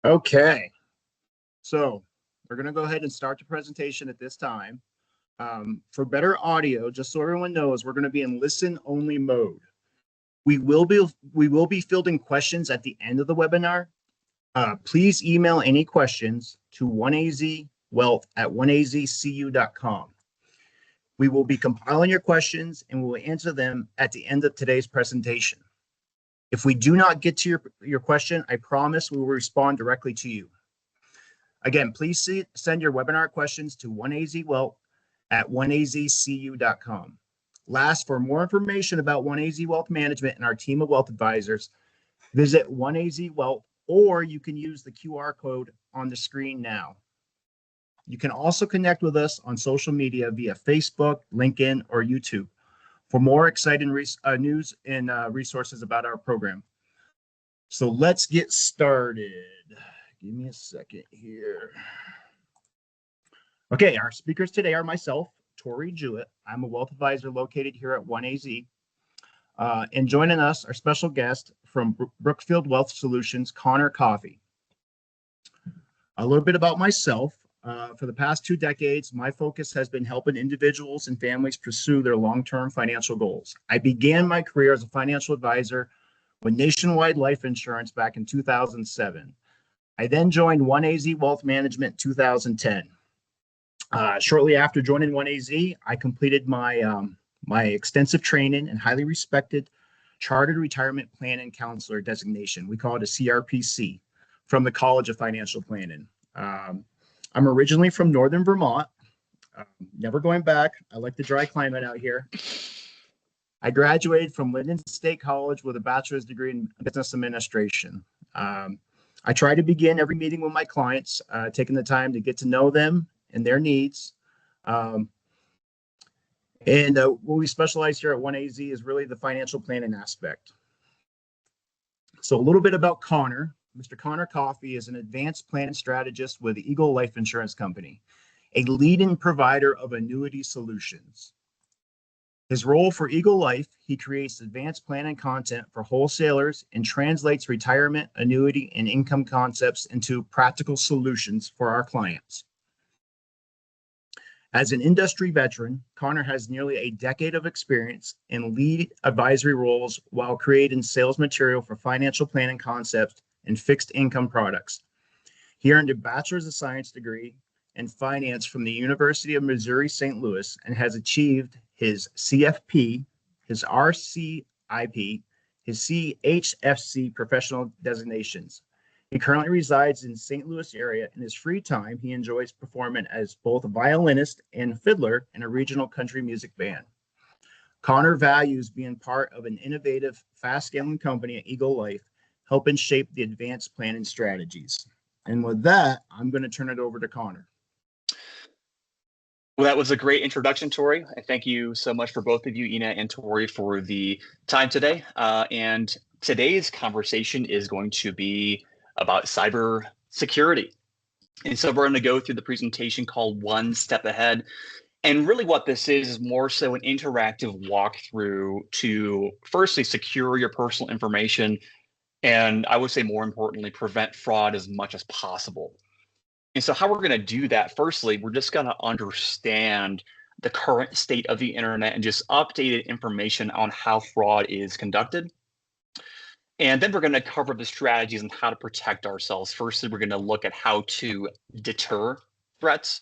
Okay, so we're going to go ahead and start the presentation at this time. For better audio, just so everyone knows, we're going to be in listen-only mode. We will be fielding questions at the end of the webinar. Please email any questions to oneazwealth@oneazcu.com. We will be compiling your questions and we will answer them at the end of today's presentation. If we do not get to your question, I promise we will respond directly to you. Again, please send your webinar questions to oneazwealth@oneazcu.com. Last, for more information about OneAZ Wealth Management and our team of wealth advisors, visit OneAZ Wealth, or you can use the QR code on the screen now. You can also connect with us on social media via Facebook, LinkedIn, or YouTube for more exciting news and resources about our program. So let's get started. Give me a second here. Okay, our speakers today are myself, Torrey Jewett. I'm a wealth advisor located here at OneAZ. And joining us, our special guest from Brookfield Wealth Solutions, Coffey. A little bit about myself. For the past 2 decades, my focus has been helping individuals and families pursue their long-term financial goals. I began my career as a financial advisor with Nationwide Life Insurance back in 2007. I then joined OneAZ Wealth Management in 2010. Shortly after joining OneAZ, I completed my extensive training and highly respected Chartered Retirement Plan and Counselor designation. We call it a CRPC from the College of Financial Planning. I'm originally from Northern Vermont. Never going back. I like the dry climate out here. I graduated from Linden State College with a bachelor's degree in business administration. I try to begin every meeting with my clients, taking the time to get to know them and their needs. What we specialize here at OneAZ is really the financial planning aspect. So a little bit about Connor. Mr. Connor Coffey is an advanced planning strategist with Eagle Life Insurance Company, a leading provider of annuity solutions. His role for Eagle Life, he creates advanced planning content for wholesalers and translates retirement, annuity, and income concepts into practical solutions for our clients. As an industry veteran, Connor has nearly a decade of experience in lead advisory roles while creating sales material for financial planning concepts and fixed income products. He earned a Bachelor's of Science degree in finance from the University of Missouri St. Louis and has achieved his CFP, his RCIP, his CHFC professional designations. He currently resides in St. Louis area. In his free time, he enjoys performing as both a violinist and fiddler in a regional country music band. Connor values being part of an innovative, fast-scaling company at Eagle Life, helping shape the advanced planning strategies. And with that, I'm going to turn it over to Connor. Well, that was a great introduction, Torrey. And thank you so much for both of you, Ina and Torrey, for the time today. And today's conversation is going to be about cyber security. And so we're going to go through the presentation called One Step Ahead. And really what this is more so an interactive walkthrough to firstly secure your personal information, and I would say more importantly, prevent fraud as much as possible. And so how we're going to do that, firstly, we're just going to understand the current state of the internet and just updated information on how fraud is conducted. And then we're going to cover the strategies and how to protect ourselves. Firstly, we're going to look at how to deter threats.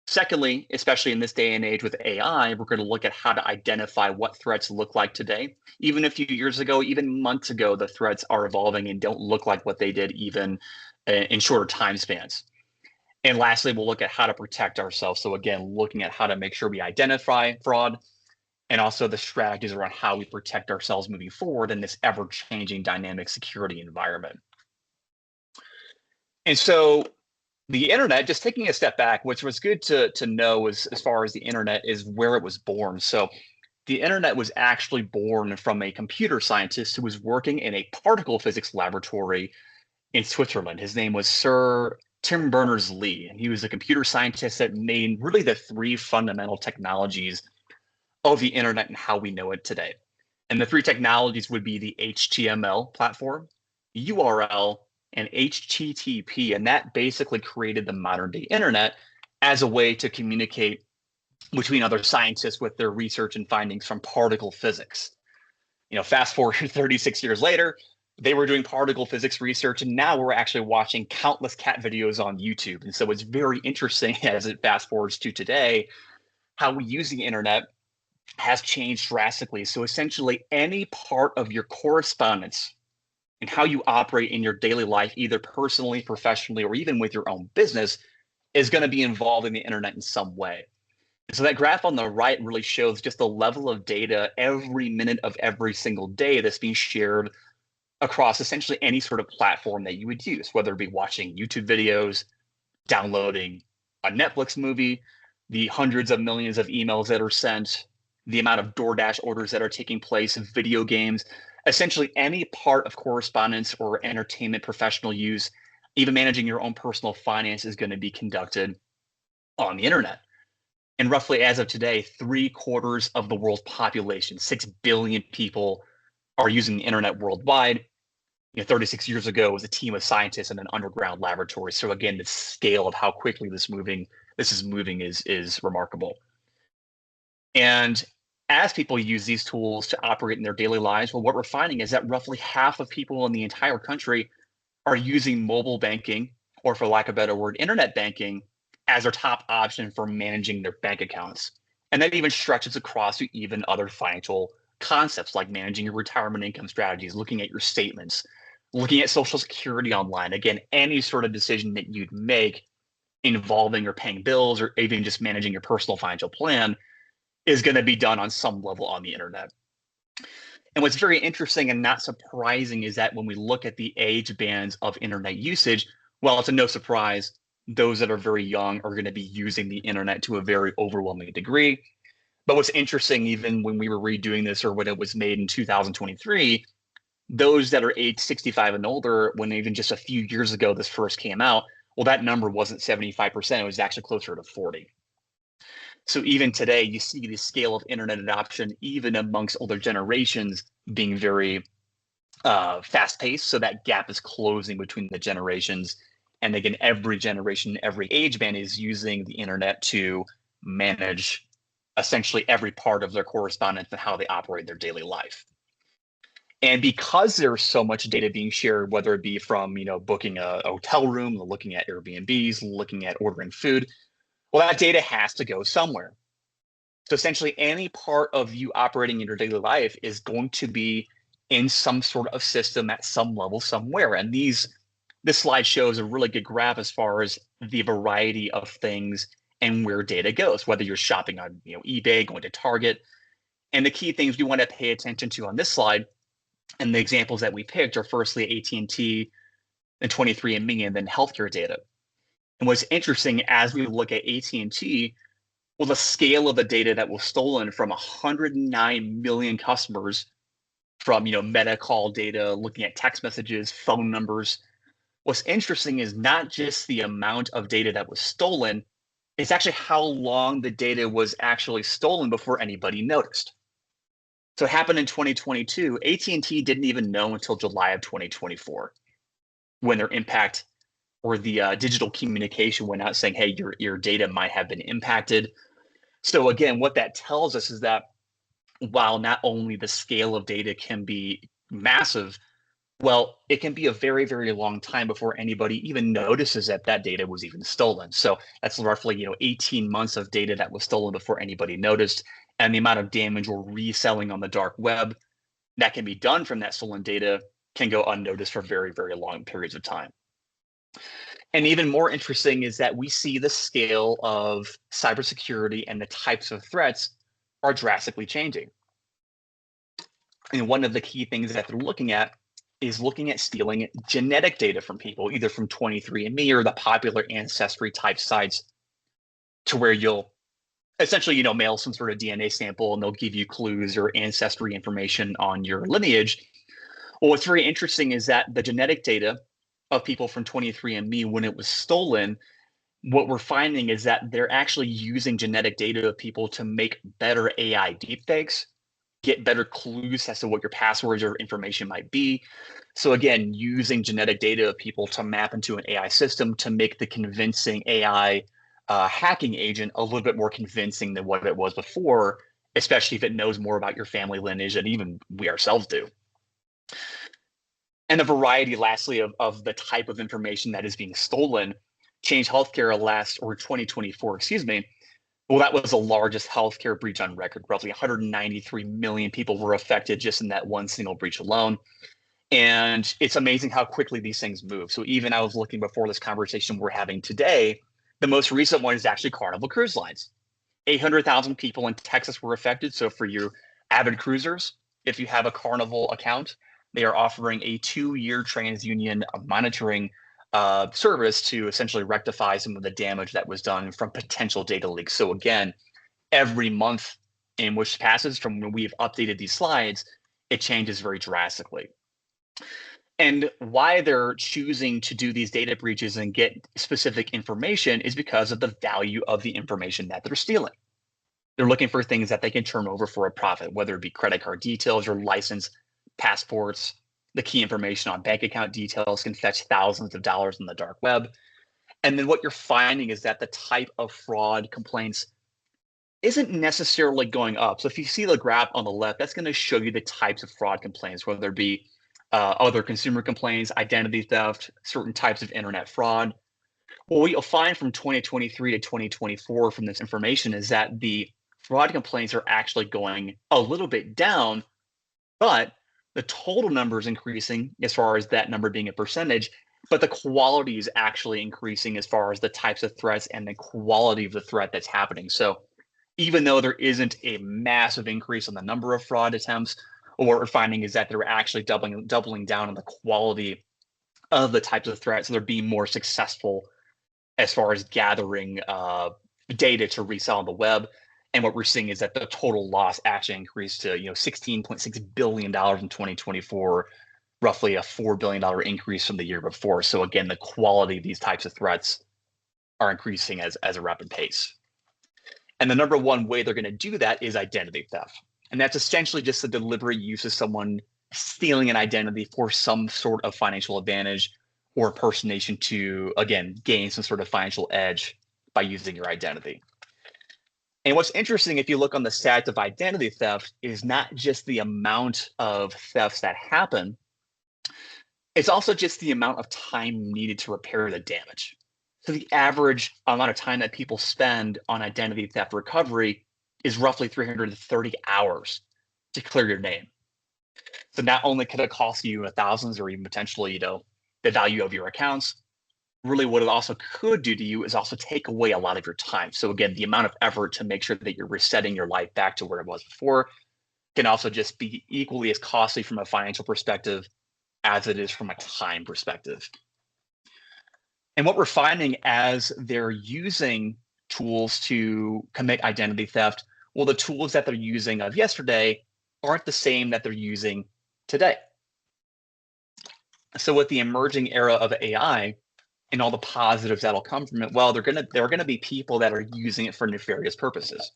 Secondly, especially in this day and age with AI, we're going to look at how to identify what threats look like today. Even a few years ago, even months ago, the threats are evolving and don't look like what they did even in shorter time spans. And lastly, we'll look at how to protect ourselves. So again, looking at how to make sure we identify fraud and also the strategies around how we protect ourselves moving forward in this ever-changing dynamic security environment. And so the internet, just taking a step back, which was good to know as far as the internet is where it was born. So the internet was actually born from a computer scientist who was working in a particle physics laboratory in Switzerland. His name was Sir Tim Berners-Lee, and he was a computer scientist that made really the 3 fundamental technologies of the internet and how we know it today. And the 3 technologies would be the HTML platform, URL, and HTTP, and that basically created the modern day internet as a way to communicate between other scientists with their research and findings from particle physics. Fast forward 36 years later, they were doing particle physics research, and now we're actually watching countless cat videos on YouTube. And so it's very interesting as it fast forwards to today, how we use the internet has changed drastically. So essentially, any part of your correspondence and how you operate in your daily life, either personally, professionally, or even with your own business, is going to be involved in the internet in some way. So that graph on the right really shows just the level of data every minute of every single day that's being shared across essentially any sort of platform that you would use, whether it be watching YouTube videos, downloading a Netflix movie, the hundreds of millions of emails that are sent, the amount of DoorDash orders that are taking place, video games, essentially any part of correspondence or entertainment professional use, even managing your own personal finance is going to be conducted on the internet. And roughly as of today, 3/4 of the world's population, 6 billion people, are using the internet worldwide. 36 years ago, it was a team of scientists in an underground laboratory. So again, the scale of how quickly this is moving is remarkable. And as people use these tools to operate in their daily lives, well, what we're finding is that roughly half of people in the entire country are using mobile banking, or for lack of a better word, internet banking, as their top option for managing their bank accounts. And that even stretches across to even other financial concepts like managing your retirement income strategies, looking at your statements, looking at Social Security online. Again, any sort of decision that you'd make involving or paying bills or even just managing your personal financial plan is going to be done on some level on the internet. And what's very interesting and not surprising is that when we look at the age bands of internet usage, well, it's a no surprise, those that are very young are going to be using the internet to a very overwhelming degree. But what's interesting, even when we were redoing this or when it was made in 2023, those that are age 65 and older, when even just a few years ago this first came out, well, that number wasn't 75%, it was actually closer to 40. So even today, you see the scale of internet adoption, even amongst older generations, being very fast-paced. So that gap is closing between the generations. And again, every generation, every age band is using the internet to manage essentially every part of their correspondence and how they operate their daily life. And because there's so much data being shared, whether it be from booking a hotel room, looking at Airbnbs, looking at ordering food, well, that data has to go somewhere. So essentially, any part of you operating in your daily life is going to be in some sort of system at some level somewhere. And this slide shows a really good graph as far as the variety of things and where data goes, whether you're shopping on eBay, going to Target. And the key things we want to pay attention to on this slide, and the examples that we picked, are firstly AT&T, then 23andMe, and then healthcare data. And what's interesting as we look at AT&T, well, the scale of the data that was stolen from 109 million customers, from meta call data, looking at text messages, phone numbers. What's interesting is not just the amount of data that was stolen, it's actually how long the data was actually stolen before anybody noticed. So it happened in 2022. AT&T didn't even know until July of 2024 when their impact or the digital communication went out saying, hey, your data might have been impacted. So again, what that tells us is that while not only the scale of data can be massive, well, it can be a very, very long time before anybody even notices that that data was even stolen. So that's roughly 18 months of data that was stolen before anybody noticed. And the amount of damage or reselling on the dark web that can be done from that stolen data can go unnoticed for very, very long periods of time. And even more interesting is that we see the scale of cybersecurity and the types of threats are drastically changing. And one of the key things that they're looking at is looking at stealing genetic data from people, either from 23andMe or the popular ancestry type sites, to where you'll essentially, mail some sort of DNA sample and they'll give you clues or ancestry information on your lineage. Well, what's very interesting is that the genetic data of people from 23andMe, when it was stolen, what we're finding is that they're actually using genetic data of people to make better AI deepfakes get better clues as to what your passwords or information might be. So again, using genetic data of people to map into an AI system to make the convincing AI hacking agent a little bit more convincing than what it was before, especially if it knows more about your family lineage than even we ourselves do. And a variety, lastly, of the type of information that is being stolen. Change Healthcare 2024, well, that was the largest healthcare breach on record. Roughly 193 million people were affected just in that one single breach alone. And it's amazing how quickly these things move. So even I was looking before this conversation we're having today, the most recent one is actually Carnival Cruise Lines. 800,000 people in Texas were affected. So for you avid cruisers, if you have a Carnival account, they are offering a 2-year TransUnion monitoring service to essentially rectify some of the damage that was done from potential data leaks. So again, every month in which passes from when we've updated these slides, it changes very drastically. And why they're choosing to do these data breaches and get specific information is because of the value of the information that they're stealing. They're looking for things that they can turn over for a profit, whether it be credit card details or license, passports. The key information on bank account details can fetch thousands of dollars on the dark web. And then what you're finding is that the type of fraud complaints isn't necessarily going up. So if you see the graph on the left, that's going to show you the types of fraud complaints, whether it be other consumer complaints, identity theft, certain types of internet fraud. Well, what you'll find from 2023 to 2024 from this information is that the fraud complaints are actually going a little bit down, but the total number is increasing as far as that number being a percentage, but the quality is actually increasing as far as the types of threats and the quality of the threat that's happening. So even though there isn't a massive increase on the number of fraud attempts, what we're finding is that they're actually doubling down on the quality of the types of threats. So they're being more successful as far as gathering data to resell on the web. And what we're seeing is that the total loss actually increased to $16.6 billion in 2024, roughly a $4 billion increase from the year before. So again, the quality of these types of threats are increasing as a rapid pace. And the number one way they're going to do that is identity theft. And that's essentially just the deliberate use of someone stealing an identity for some sort of financial advantage or impersonation to, again, gain some sort of financial edge by using your identity. And what's interesting, if you look on the stats of identity theft, is not just the amount of thefts that happen, it's also just the amount of time needed to repair the damage. So the average amount of time that people spend on identity theft recovery is roughly 330 hours to clear your name. So not only could it cost you thousands or even potentially, the value of your accounts, really what it also could do to you is also take away a lot of your time. So again, the amount of effort to make sure that you're resetting your life back to where it was before can also just be equally as costly from a financial perspective as it is from a time perspective. And what we're finding as they're using tools to commit identity theft, well, the tools that they're using of yesterday aren't the same that they're using today. So with the emerging era of AI and all the positives that'll come from it, well, there are gonna be people that are using it for nefarious purposes.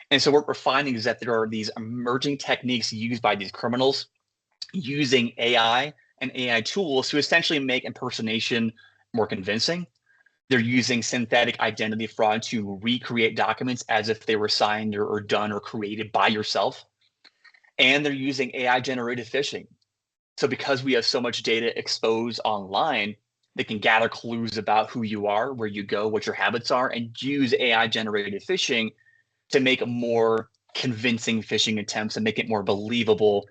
And so what we're finding is that there are these emerging techniques used by these criminals using AI and AI tools to essentially make impersonation more convincing. They're using synthetic identity fraud to recreate documents as if they were signed or done or created by yourself. And they're using AI generated phishing. So because we have so much data exposed online, they can gather clues about who you are, where you go, what your habits are, and use AI generated phishing to make more convincing phishing attempts and make it more believable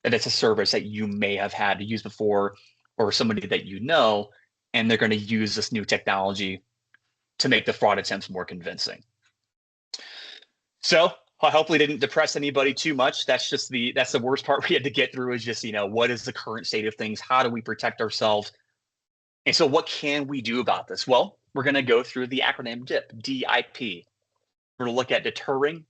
that it's a service that you may have had to use before or somebody that you know, and they're going to use this new technology to make the fraud attempts more convincing. So I hopefully didn't depress anybody too much. That's the worst part we had to get through is just, what is the current state of things? How do we protect ourselves? And so what can we do about this? Well, we're going to go through the acronym DIP, D-I-P. We're going to look at deterring,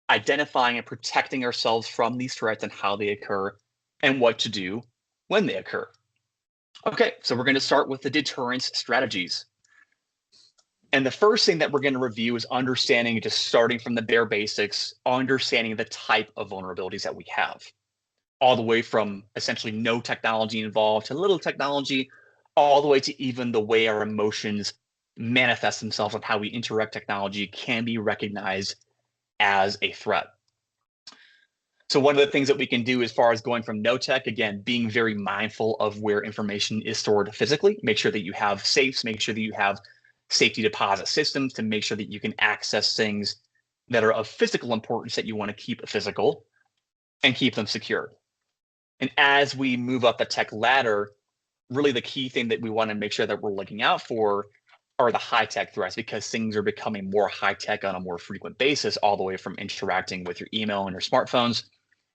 identifying, and protecting ourselves from these threats and how they occur and what to do when they occur. Okay, so we're going to start with the deterrence strategies. And the first thing that we're going to review is understanding, just starting from the bare basics, understanding the type of vulnerabilities that we have, all the way from essentially no technology involved to little technology, all the way to even the way our emotions manifest themselves and how we interact technology can be recognized as a threat. So one of the things that we can do as far as going from no tech, again, being very mindful of where information is stored physically, make sure that you have safes, make sure that you have safety deposit systems to make sure that you can access things that are of physical importance that you want to keep physical and keep them secure. And as we move up the tech ladder, really the key thing that we want to make sure that we're looking out for are the high-tech threats, because things are becoming more high-tech on a more frequent basis, all the way from interacting with your email and your smartphones.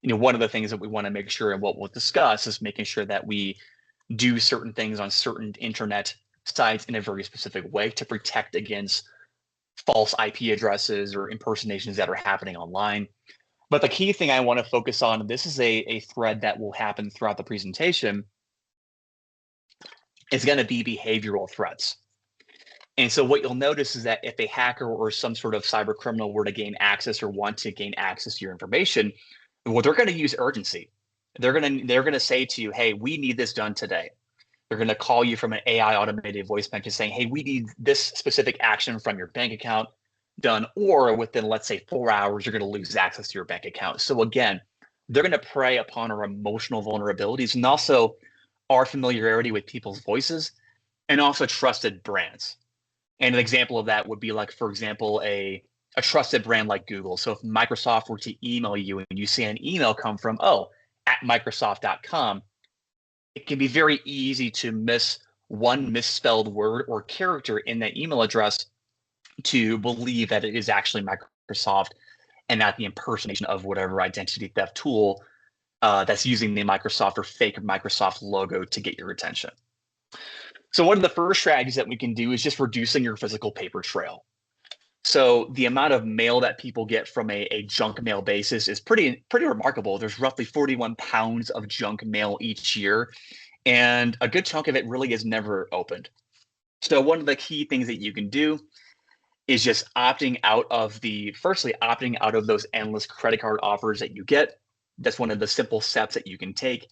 One of the things that we want to make sure, and what we'll discuss, is making sure that we do certain things on certain internet sites in a very specific way to protect against false IP addresses or impersonations that are happening online. But the key thing I want to focus on, and this is a thread that will happen throughout the presentation, is going to be behavioral threats. And so what you'll notice is that if a hacker or some sort of cyber criminal were to gain access or want to gain access to your information, well, they're going to use urgency. They're going to say to you, hey, we need this done today. They're going to call you from an AI automated voice message saying, hey, we need this specific action from your bank account done, or within, let's say, 4 hours, you're going to lose access to your bank account. So again, they're going to prey upon our emotional vulnerabilities and also our familiarity with people's voices and also trusted brands. And an example of that would be like, for example, a trusted brand like Google. So if Microsoft were to email you and you see an email come from, at Microsoft.com, it can be very easy to miss one misspelled word or character in that email address to believe that it is actually Microsoft and not the impersonation of whatever identity theft tool that's using the Microsoft or fake Microsoft logo to get your attention. So one of the first strategies that we can do is just reducing your physical paper trail. So the amount of mail that people get from a junk mail basis is pretty remarkable. There's roughly 41 pounds of junk mail each year, and a good chunk of it really is never opened. So one of the key things that you can do is just opting out of those endless credit card offers that you get. That's one of the simple steps that you can take.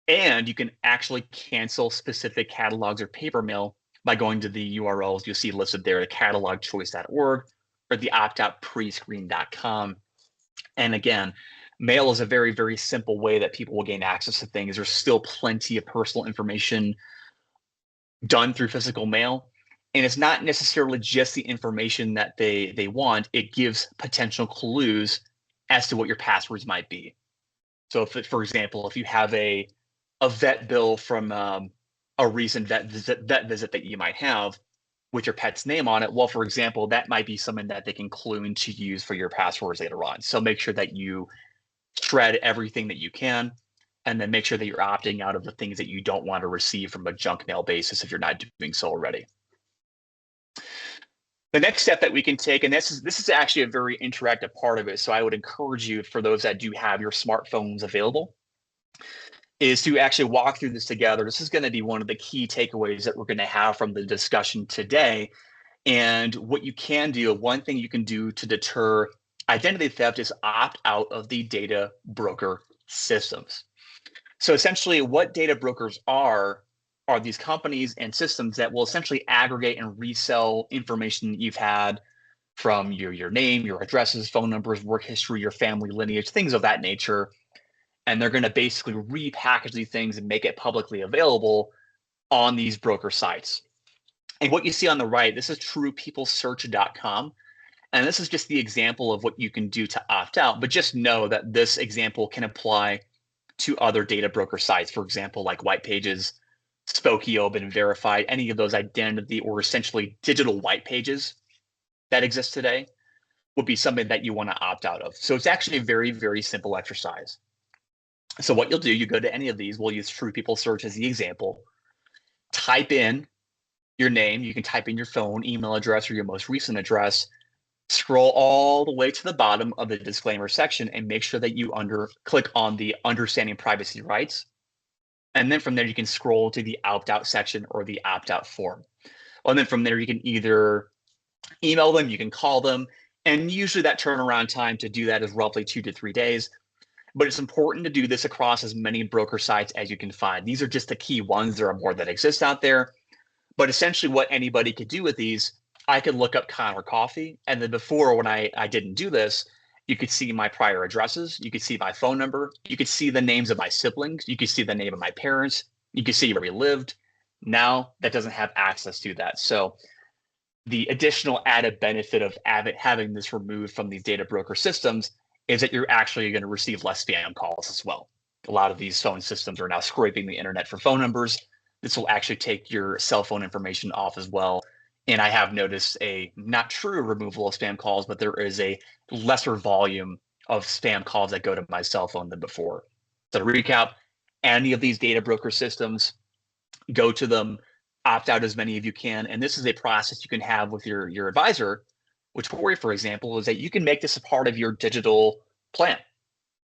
And you can actually cancel specific catalogs or paper mail by going to the URLs you'll see listed there, the catalogchoice.org or the optoutprescreen.com. And again, mail is a very, very simple way that people will gain access to things. There's still plenty of personal information done through physical mail. And it's not necessarily just the information that they want. It gives potential clues as to what your passwords might be. So if, for example, if you have a vet bill from a recent vet visit that you might have with your pet's name on it, well, for example, that might be something that they can clue in to use for your passwords later on. So make sure that you shred everything that you can, and then make sure that you're opting out of the things that you don't want to receive from a junk mail basis if you're not doing so already. The next step that we can take, and this is actually a very interactive part of it, so I would encourage you, for those that do have your smartphones available, is to actually walk through this together. This is going to be one of the key takeaways that we're going to have from the discussion today. And what you can do, one thing you can do to deter identity theft is opt out of the data broker systems. So essentially what data brokers are these companies and systems that will essentially aggregate and resell information you've had from your name, your addresses, phone numbers, work history, your family lineage, things of that nature. And they're going to basically repackage these things and make it publicly available on these broker sites. And what you see on the right, this is truepeoplesearch.com. And this is just the example of what you can do to opt out. But just know that this example can apply to other data broker sites, for example, like White Pages, Spokeo, Been Verified, any of those identity or essentially digital white pages that exist today would be something that you want to opt out of. So it's actually a very, very simple exercise. So what you'll do, you go to any of these, we'll use True People Search as the example, type in your name, you can type in your phone, email address, or your most recent address, scroll all the way to the bottom of the disclaimer section and make sure that you click on the Understanding Privacy Rights. And then from there, you can scroll to the opt-out section or the opt-out form. And then from there, you can either email them, you can call them. And usually that turnaround time to do that is roughly 2 to 3 days. But it's important to do this across as many broker sites as you can find. These are just the key ones. There are more that exist out there. But essentially what anybody could do with these, I could look up Connor Coffey. And then before, when I didn't do this, you could see my prior addresses. You could see my phone number. You could see the names of my siblings. You could see the name of my parents. You could see where we lived. Now that doesn't have access to that. So the additional added benefit of having this removed from these data broker systems is that you're actually going to receive less spam calls as well. A lot of these phone systems are now scraping the internet for phone numbers. This will actually take your cell phone information off as well. And I have noticed a not true removal of spam calls, but there is a lesser volume of spam calls that go to my cell phone than before. So to recap, any of these data broker systems, go to them, opt out as many of you can. And this is a process you can have with your advisor, which Torrey, for example, is that you can make this a part of your digital plan.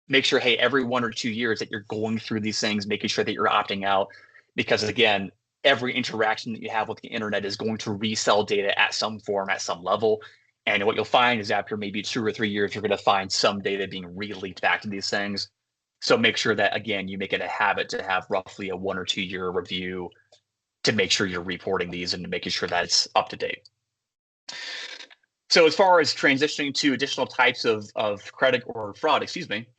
Make sure, hey, every 1 or 2 years that you're going through these things, making sure that you're opting out. Because again, every interaction that you have with the internet is going to resell data at some form, at some level. And what you'll find is after maybe 2 or 3 years, you're going to find some data being re-leaked back to these things. So make sure that, again, you make it a habit to have roughly a 1 or 2 year review to make sure you're reporting these and making sure that it's up to date. So as far as transitioning to additional types of credit or fraud,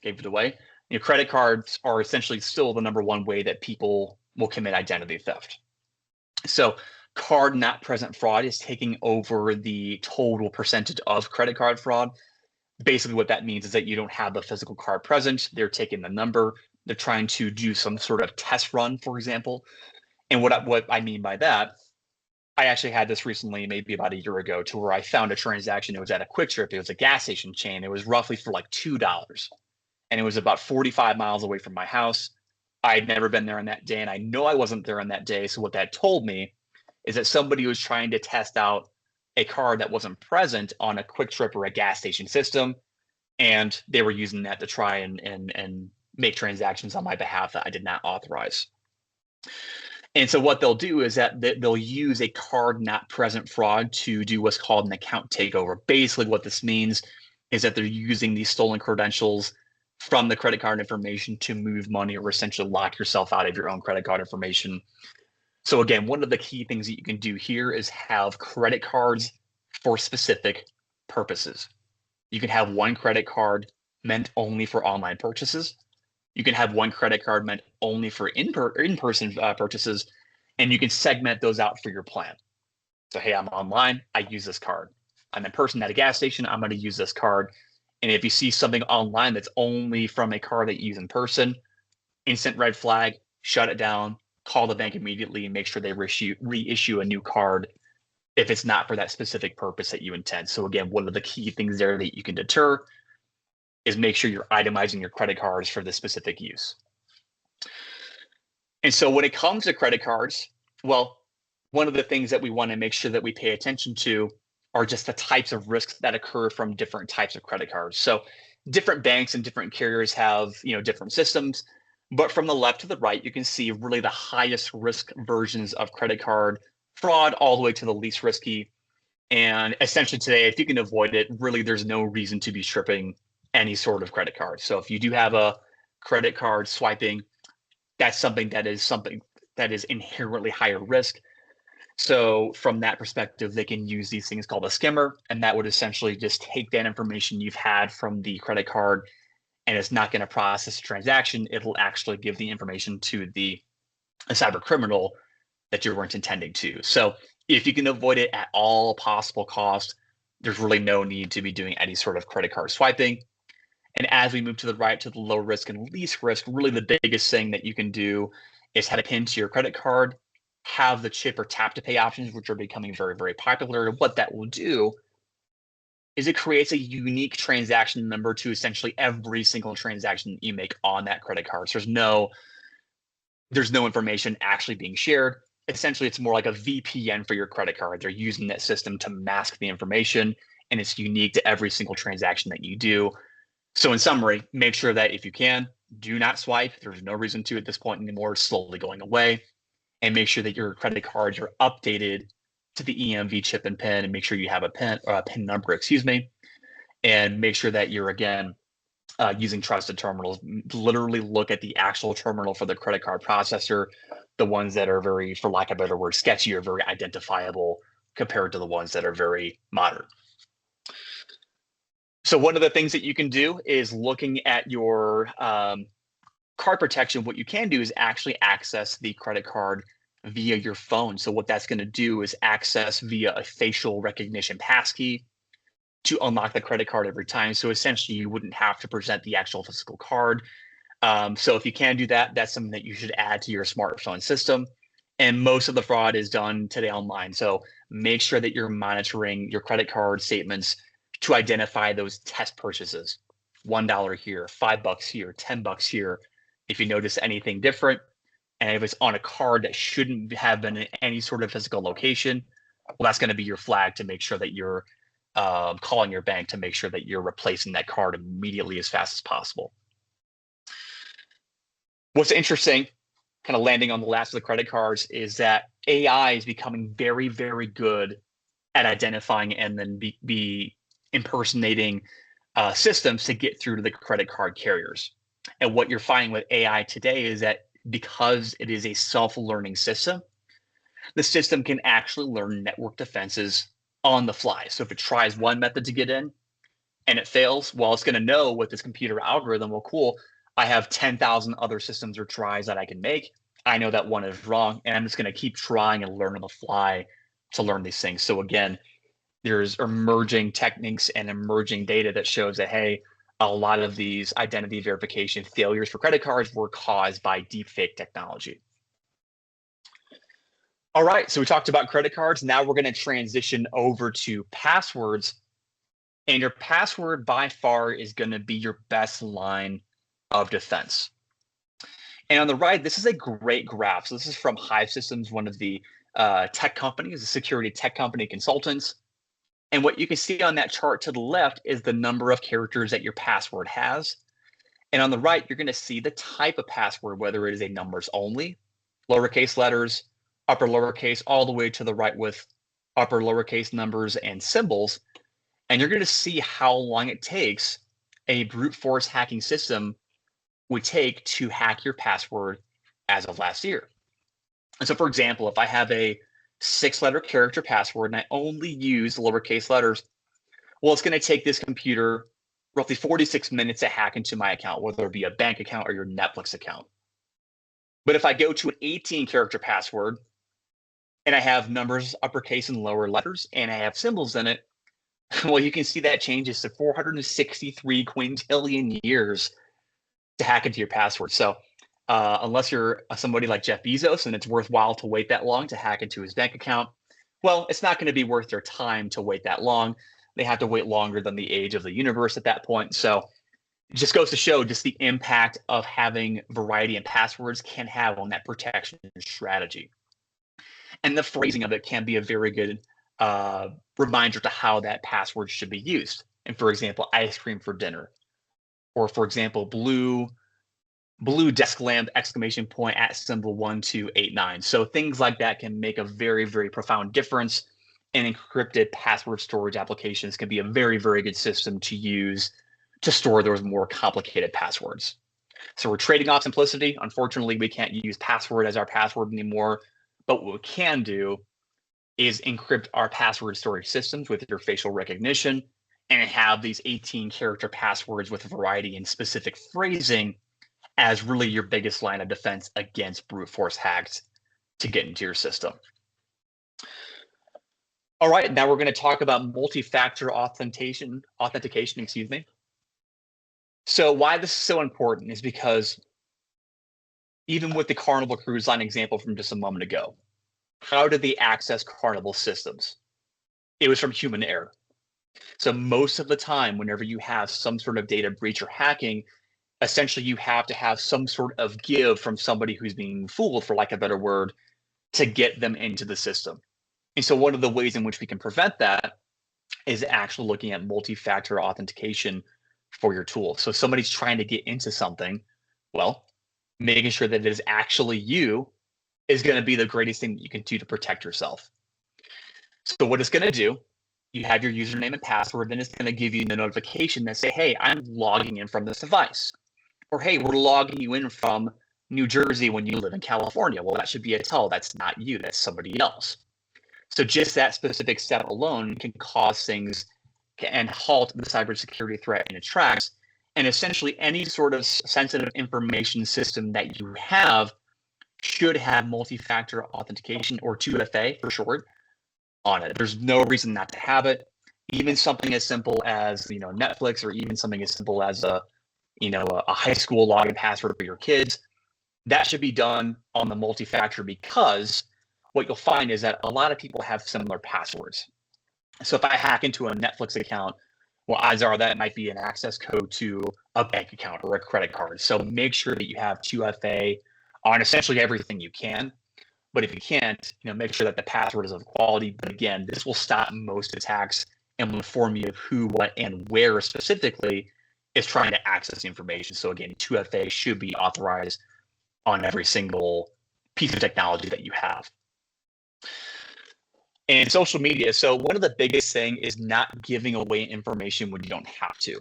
gave it away. Credit cards are essentially still the number one way that people will commit identity theft. So card not present fraud is taking over the total percentage of credit card fraud. Basically what that means is that you don't have the physical card present. They're taking the number. They're trying to do some sort of test run, for example. And what I mean by that, I actually had this recently, maybe about a year ago, to where I found a transaction. It was at a Quick Trip. It was a gas station chain. It was roughly for like $2. And it was about 45 miles away from my house. I had never been there on that day, and I know I wasn't there on that day. So what that told me is that somebody was trying to test out a card that wasn't present on a Quick Trip or a gas station system, and they were using that to try and make transactions on my behalf that I did not authorize. And so what they'll do is that they'll use a card not present fraud to do what's called an account takeover. Basically, what this means is that they're using these stolen credentials from the credit card information to move money or essentially lock yourself out of your own credit card information. So again, one of the key things that you can do here is have credit cards for specific purposes. You can have one credit card meant only for online purchases. You can have one credit card meant only for in-person purchases, and you can segment those out for your plan. So, hey, I'm online, I use this card. I'm in person at a gas station, I'm going to use this card. And if you see something online that's only from a card that you use in person, instant red flag, shut it down, call the bank immediately, and make sure they reissue a new card if it's not for that specific purpose that you intend. So again, one of the key things there that you can deter is make sure you're itemizing your credit cards for this specific use. And so when it comes to credit cards, well, one of the things that we want to make sure that we pay attention to are just the types of risks that occur from different types of credit cards. So different banks and different carriers have, different systems, but from the left to the right, you can see really the highest risk versions of credit card fraud all the way to the least risky. And essentially today, if you can avoid it, really there's no reason to be stripping any sort of credit card. So if you do have a credit card swiping, that's something that is inherently higher risk. So from that perspective, they can use these things called a skimmer, and that would essentially just take that information you've had from the credit card, and it's not going to process a transaction. It'll actually give the information to a cyber criminal that you weren't intending to. So if you can avoid it at all possible cost, there's really no need to be doing any sort of credit card swiping. And as we move to the right, to the low risk and least risk, really the biggest thing that you can do is have a pin to your credit card, have the chip or tap to pay options, which are becoming very, very popular. And what that will do is it creates a unique transaction number to essentially every single transaction you make on that credit card. So there's no information actually being shared. Essentially, it's more like a VPN for your credit card. They're using that system to mask the information, and it's unique to every single transaction that you do. So in summary, make sure that if you can, do not swipe. There's no reason to at this point anymore. It's slowly going away. And make sure that your credit cards are updated to the EMV chip and pin and make sure you have a pin or a pin number, excuse me, and make sure that you're again using trusted terminals. Literally look at the actual terminal for the credit card processor, the ones that are very, for lack of a better word, sketchy or very identifiable compared to the ones that are very modern. So one of the things that you can do is looking at your card protection. What you can do is actually access the credit card via your phone. So what that's going to do is access via a facial recognition passkey to unlock the credit card every time. So essentially, you wouldn't have to present the actual physical card. So if you can do that, that's something that you should add to your smartphone system. And most of the fraud is done today online. So make sure that you're monitoring your credit card statements to identify those test purchases. $1 here, $5 here, $10 here. If you notice anything different, and if it's on a card that shouldn't have been in any sort of physical location, well, that's going to be your flag to make sure that you're calling your bank to make sure that you're replacing that card immediately as fast as possible. What's interesting, kind of landing on the last of the credit cards, is that AI is becoming very, very good at identifying and then be impersonating systems to get through to the credit card carriers. And what you're finding with AI today is that because it is a self-learning system, the system can actually learn network defenses on the fly. So if it tries one method to get in and it fails, well, it's going to know with this computer algorithm, well, cool, I have 10,000 other systems or tries that I can make. I know that one is wrong, and I'm just going to keep trying and learn on the fly to learn these things. So again, there's emerging techniques and emerging data that shows that, hey, a lot of these identity verification failures for credit cards were caused by deepfake technology. All right, so we talked about credit cards. Now we're going to transition over to passwords. And your password by far is going to be your best line of defense. And on the right, this is a great graph. So this is from Hive Systems, one of the tech companies, a security tech company consultants. And what you can see on that chart to the left is the number of characters that your password has. And on the right, you're going to see the type of password, whether it is a numbers only, lowercase letters, upper lowercase, all the way to the right with upper lowercase numbers and symbols. And you're going to see how long it takes a brute force hacking system would take to hack your password as of last year. And so, for example, if I have a 6-letter character password and I only use lowercase letters, well, it's going to take this computer roughly 46 minutes to hack into my account, whether it be a bank account or your Netflix account. But if I go to an 18-character password and I have numbers, uppercase and lower letters, and I have symbols in it, well, you can see that changes to 463 quintillion years to hack into your password. So unless you're somebody like Jeff Bezos and it's worthwhile to wait that long to hack into his bank account, well, it's not going to be worth their time to wait that long. They have to wait longer than the age of the universe at that point. So it just goes to show just the impact of having variety in passwords can have on that protection strategy. And the phrasing of it can be a very good reminder to how that password should be used. And for example, ice cream for dinner, or for example, blue desk lamp exclamation point at symbol 1289. So things like that can make a very, very profound difference. And encrypted password storage applications can be a very, very good system to use to store those more complicated passwords. So we're trading off simplicity. Unfortunately, we can't use password as our password anymore. But what we can do is encrypt our password storage systems with your facial recognition and have these 18-character passwords with variety and specific phrasing as really your biggest line of defense against brute force hacks to get into your system. All right, now we're going to talk about multi-factor authentication, excuse me. So why this is so important is because even with the Carnival Cruise Line example from just a moment ago, how did they access Carnival systems? It was from human error. So most of the time, whenever you have some sort of data breach or hacking, essentially you have to have some sort of give from somebody who's being fooled, for lack of a better word, to get them into the system. And so one of the ways in which we can prevent that is actually looking at multi-factor authentication for your tool. So if somebody's trying to get into something, well, making sure that it is actually you is going to be the greatest thing that you can do to protect yourself. So what it's going to do, you have your username and password, then it's going to give you the notification that say, hey, I'm logging in from this device. Or, hey, we're logging you in from New Jersey when you live in California. Well, that should be a tell. That's not you. That's somebody else. So just that specific step alone can cause things and halt the cybersecurity threat in its tracks. And essentially any sort of sensitive information system that you have should have multi-factor authentication, or 2FA for short, on it. There's no reason not to have it. Even something as simple as, Netflix, or even something as simple as a high school login password for your kids, that should be done on the multi-factor, because what you'll find is that a lot of people have similar passwords. So if I hack into a Netflix account, well, odds are that might be an access code to a bank account or a credit card. So make sure that you have 2FA on essentially everything you can. But if you can't, make sure that the password is of quality. But again, this will stop most attacks and will inform you of who, what, and where specifically is trying to access the information. So again, 2FA should be authorized on every single piece of technology that you have. And social media. So one of the biggest thing is not giving away information when you don't have to.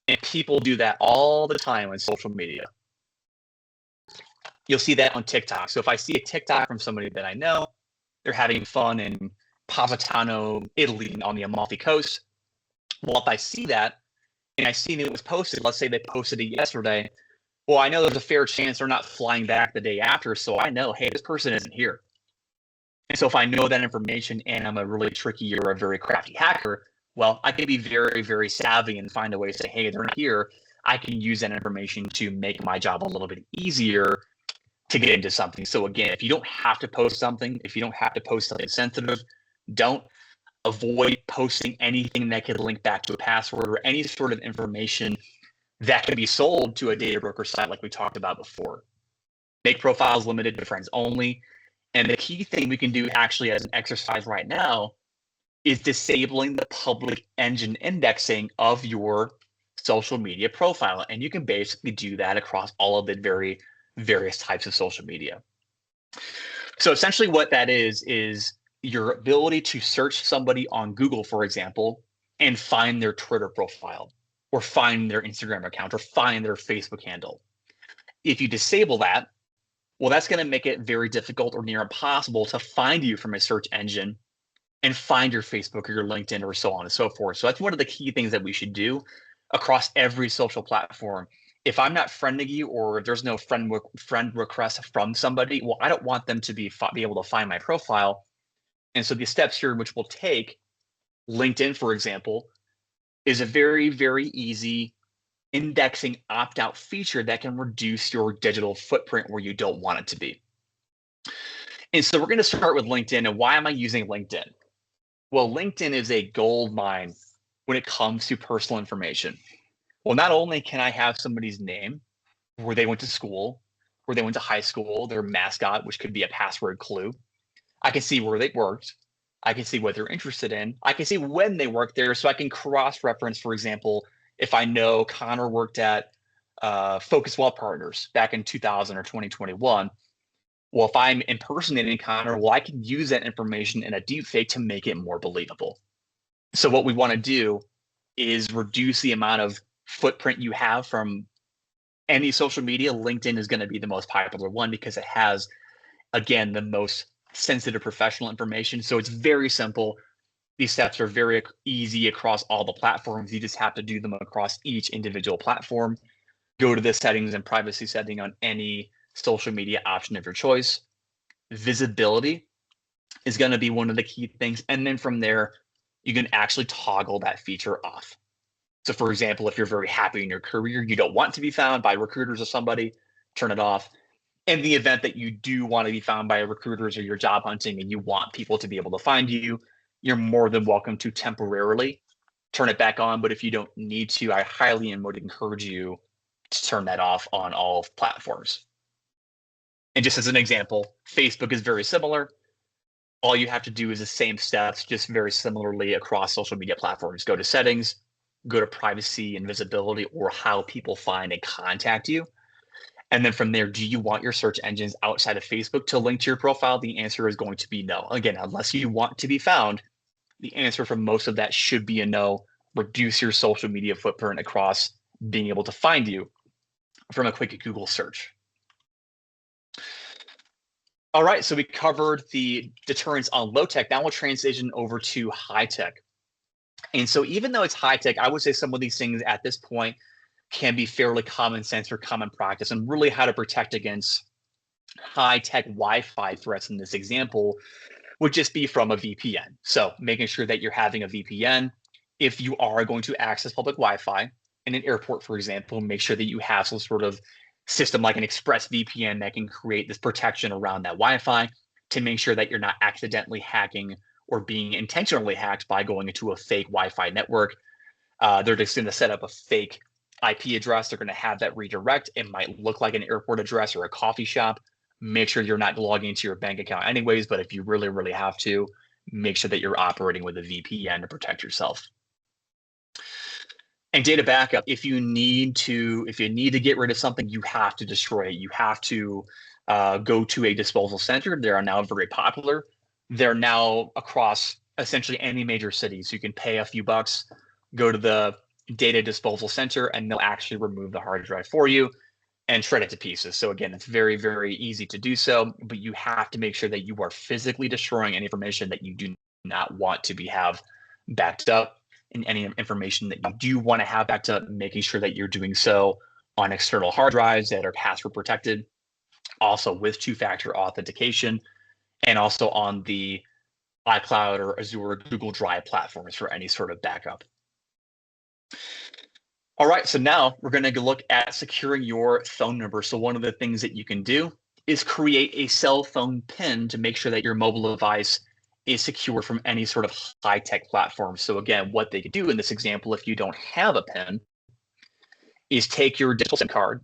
And people do that all the time on social media. You'll see that on TikTok. So if I see a TikTok from somebody that I know, they're having fun in Positano, Italy, on the Amalfi Coast. Well, if I see that and I see that it was posted, let's say they posted it yesterday, well, I know there's a fair chance they're not flying back the day after. So I know, hey, this person isn't here. And so if I know that information and I'm a really tricky or a very crafty hacker, well, I can be very, very savvy and find a way to say, hey, they're not here. I can use that information to make my job a little bit easier to get into something. So again, if you don't have to post something, if you don't have to post something sensitive, don't. Avoid posting anything that could link back to a password or any sort of information that could be sold to a data broker site like we talked about before. Make profiles limited to friends only. And the key thing we can do actually as an exercise right now is disabling the public engine indexing of your social media profile. And you can basically do that across all of the various types of social media. So essentially what that is your ability to search somebody on Google, for example, and find their Twitter profile, or find their Instagram account, or find their Facebook handle. If you disable that, well, that's going to make it very difficult or near impossible to find you from a search engine and find your Facebook or your LinkedIn or so on and so forth. So that's one of the key things that we should do across every social platform. If I'm not friending you, or there's no friend request from somebody, well, I don't want them to be able to find my profile. And so the steps here, which we'll take, LinkedIn, for example, is a very, very easy indexing opt-out feature that can reduce your digital footprint where you don't want it to be. And so we're going to start with LinkedIn. And why am I using LinkedIn? Well, LinkedIn is a gold mine when it comes to personal information. Well, not only can I have somebody's name, where they went to school, where they went to high school, their mascot, which could be a password clue. I can see where they worked. I can see what they're interested in. I can see when they worked there, so I can cross-reference, for example, if I know Connor worked at Focus Wealth Partners back in 2000 or 2021, well, if I'm impersonating Connor, well, I can use that information in a deepfake to make it more believable. So what we want to do is reduce the amount of footprint you have from any social media. LinkedIn is going to be the most popular one because it has, again, the most sensitive professional information. So it's very simple. These steps are very easy across all the platforms. You just have to do them across each individual platform. Go to the settings and privacy setting on any social media option of your choice. Visibility is going to be one of the key things. And then from there, you can actually toggle that feature off. So for example, if you're very happy in your career, you don't want to be found by recruiters or somebody, turn it off. In the event that you do want to be found by recruiters or you're job hunting and you want people to be able to find you, you're more than welcome to temporarily turn it back on. But if you don't need to, I highly would encourage you to turn that off on all platforms. And just as an example, Facebook is very similar. All you have to do is the same steps, just very similarly across social media platforms. Go to settings, go to privacy and visibility, or how people find and contact you. And then from there, do you want your search engines outside of Facebook to link to your profile? The answer is going to be no. Again, unless you want to be found, The answer for most of that should be a no. Reduce your social media footprint across being able to find you from a quick Google search. All right, so we covered the deterrence on low tech. Now we'll transition over to high tech. And so even though it's high tech, I would say some of these things at this point can be fairly common sense or common practice, and really how to protect against high tech Wi-Fi threats in this example would just be from a VPN. So making sure that you're having a VPN. If you are going to access public Wi-Fi in an airport, for example, make sure that you have some sort of system like an express VPN that can create this protection around that Wi-Fi to make sure that you're not accidentally hacking or being intentionally hacked by going into a fake Wi-Fi network. They're just going to set up a fake IP address. They're going to have that redirect. It might look like an airport address or a coffee shop. Make sure you're not logging into your bank account anyways, but if you really, really have to, make sure that you're operating with a VPN to protect yourself. And data backup, if you need to get rid of something, you have to destroy it. You have to go to a disposal center. They are now very popular. They're now across essentially any major city. So you can pay a few bucks, go to the data disposal center, and they'll actually remove the hard drive for you and shred it to pieces. So again, it's very, very easy to do so, but you have to make sure that you are physically destroying any information that you do not want to have backed up, and any information that you do want to have backed up, making sure that you're doing so on external hard drives that are password protected, also with two-factor authentication, and also on the iCloud or Azure or Google Drive platforms for any sort of backup. All right, so now we're going to look at securing your phone number. So one of the things that you can do is create a cell phone PIN to make sure that your mobile device is secure from any sort of high-tech platform. So again, what they could do in this example, if you don't have a PIN, is take your digital SIM card,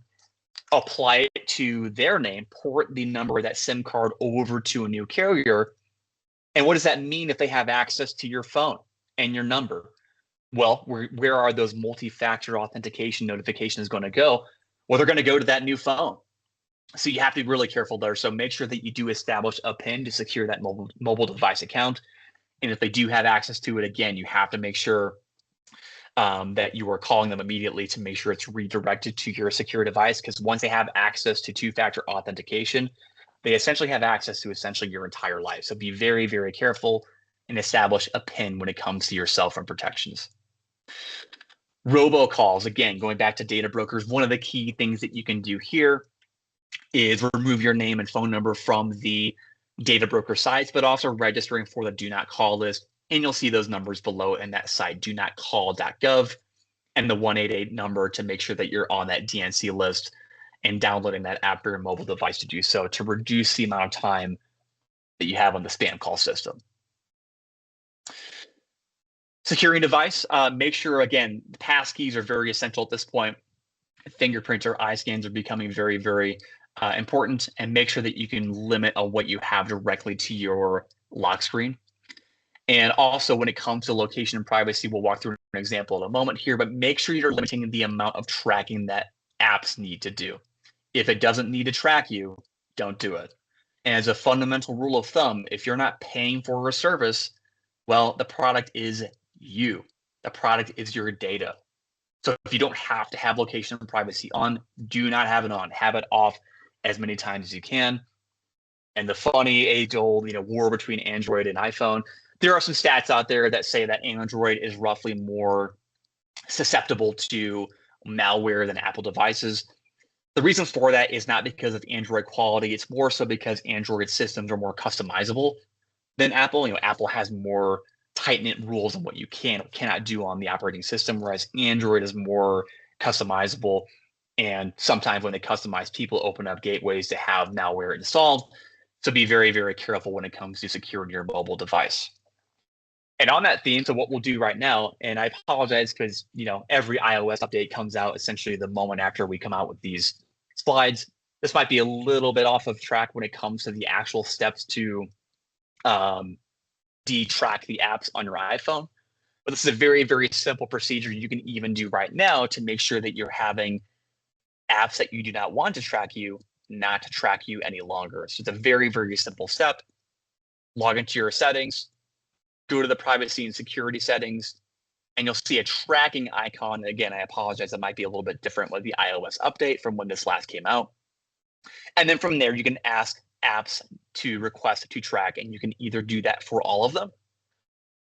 apply it to their name, port the number of that SIM card over to a new carrier. And what does that mean if they have access to your phone and your number? Well, where are those multi-factor authentication notifications going to go? Well, they're going to go to that new phone. So you have to be really careful there. So make sure that you do establish a PIN to secure that mobile device account. And if they do have access to it, again, you have to make sure that you are calling them immediately to make sure it's redirected to your secure device. Because once they have access to two-factor authentication, they essentially have access to essentially your entire life. So be very, very careful and establish a PIN when it comes to your cell phone protections. Robocalls, again, going back to data brokers, one of the key things that you can do here is remove your name and phone number from the data broker sites, but also registering for the do not call list. And you'll see those numbers below in that site, do not call.gov, and the 188 number to make sure that you're on that DNC list and downloading that app for your mobile device to do so, to reduce the amount of time that you have on the spam call system. Securing device, make sure, again, passkeys are very essential at this point. Fingerprints or eye scans are becoming very, very important, and make sure that you can limit on what you have directly to your lock screen. And also when it comes to location and privacy, we'll walk through an example in a moment here, but make sure you're limiting the amount of tracking that apps need to do. If it doesn't need to track you, don't do it. And as a fundamental rule of thumb, if you're not paying for a service, well, the product is you. The product is your data. So if you don't have to have location and privacy on, do not have it on. Have it off as many times as you can. And the funny age-old, war between Android and iPhone, there are some stats out there that say that Android is roughly more susceptible to malware than Apple devices. The reason for that is not because of Android quality. It's more so because Android systems are more customizable than Apple. Apple has more tight-knit rules on what you can or cannot do on the operating system, whereas Android is more customizable. And sometimes when they customize, people open up gateways to have malware installed. So be very, very careful when it comes to securing your mobile device. And on that theme, so what we'll do right now, and I apologize because every iOS update comes out essentially the moment after we come out with these slides. This might be a little bit off of track when it comes to the actual steps to detrack the apps on your iPhone. But this is a very, very simple procedure you can even do right now to make sure that you're having apps that you do not want to track you not to track you any longer. So it's a very, very simple step. Log into your settings, go to the privacy and security settings, and you'll see a tracking icon. Again, I apologize, it might be a little bit different with the iOS update from when this last came out. And then from there, you can ask apps to request to track, and you can either do that for all of them,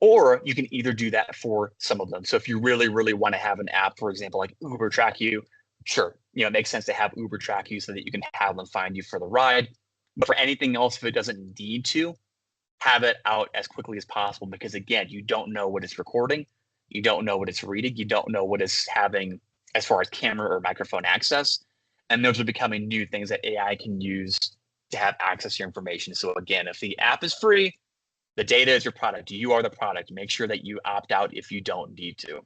or you can either do that for some of them. So if you really, really want to have an app, for example, like Uber track you, sure, it makes sense to have Uber track you so that you can have them find you for the ride. But for anything else, if it doesn't need to, have it out as quickly as possible, because again, you don't know what it's recording. You don't know what it's reading. You don't know what it's having as far as camera or microphone access. And those are becoming new things that AI can use to have access to your information. So again, if the app is free, the data is your product. You are the product. Make sure that you opt out if you don't need to.